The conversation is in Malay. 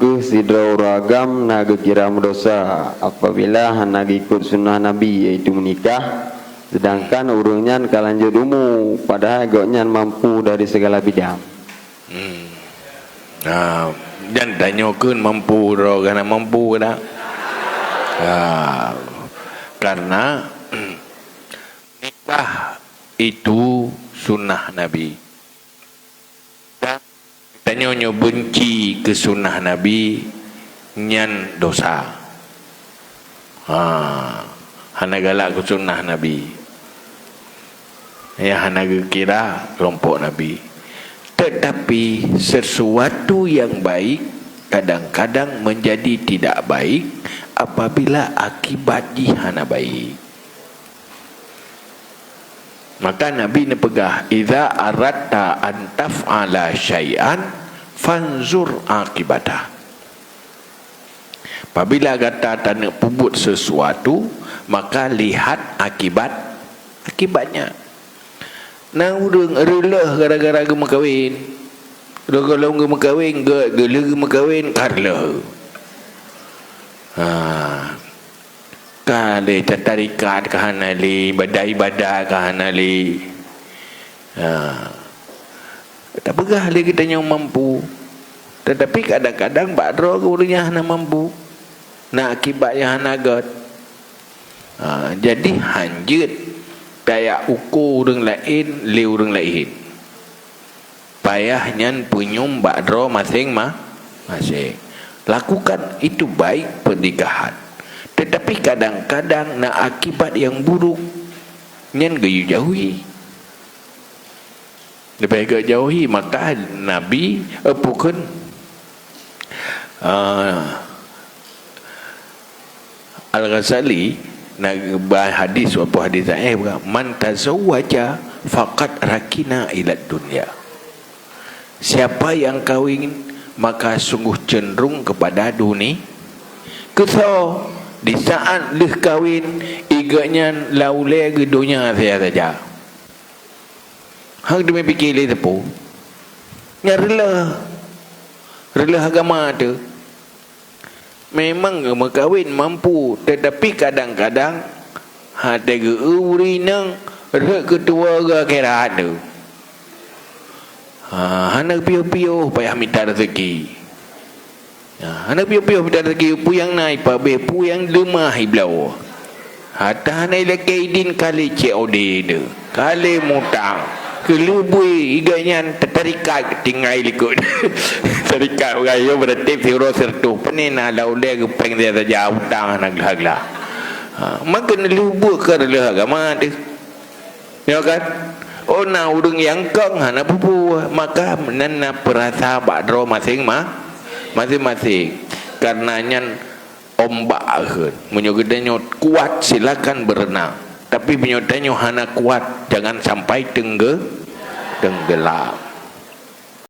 ke sidra ragam naga kira dosa apabila hendak ikut sunnah Nabi yaitu menikah, sedangkan urungnya kalanjut umur padahal agaknya mampu dari segala bidang. Dan tanyakan mampu kerana mampu dah. Karena nikah itu sunnah Nabi. Tanya benci ke sunnah Nabi nyan dosa. Hana galak ke sunnah Nabi. Ya hana kira kelompok Nabi. Tetapi sesuatu yang baik kadang-kadang menjadi tidak baik apabila akibat hana baik. Maka Nabi ni pegah, idza aratta an taf'ala syai'an fanzur akibatah. Apabila kata tak nak pubut sesuatu, maka lihat akibatnya. Nah urang rela gara-gara gema kahwin. Gara-gara gema kahwin, gela gema kahwin karla. Kali tarikat kahanali, badai-badai kahanali. Tak pegah lagi kita yang mampu. Tetapi kadang-kadang bakro ke urangnya hana mampu. Nak akibat yang hana got. Jadi hanjut kayak ukur urang lain, le urang lain. Payahnya penyum bakro masing-masing. Lakukan itu baik pernikahan. Tetapi kadang-kadang nak akibat yang buruk nyan gayu jauhi. Lebih agak jauhi. Maka Nabi bukan Al-Ghazali nak hadis apa hadis man tazawwaja faqad rakina ila dunya. Siapa yang kahwin maka sungguh cenderung kepada dunia. Kesal di saat leh kahwin iganya laule ke dunia saya saja. Hang demi fikir le tepu. Nyarela agama tu. Memang agama kahwin mampu, tetapi kadang-kadang ada ke urinang rek ketua ke akhirat tu. Anak piu-piu payah minta rezeki. Anak piu-piu minta rezeki puyang naik pabe puyang lemah iblau. Hatta hanai lekaidin kali COD tu. Kali mutang. Kelubui iganya tertarikat tinggal ikut. Tarikat gaya berarti firo sertu penena laule gepeng dia saja utang anak hagla. Maka lubu ke agama tu. Ya kan? Oh na urang yang kang hana pupu maka menana perasa bakro masing-masing karenanya ombak akhir menyogedanya kuat silakan berenang tapi menyogedanya hana kuat jangan sampai tenggelam.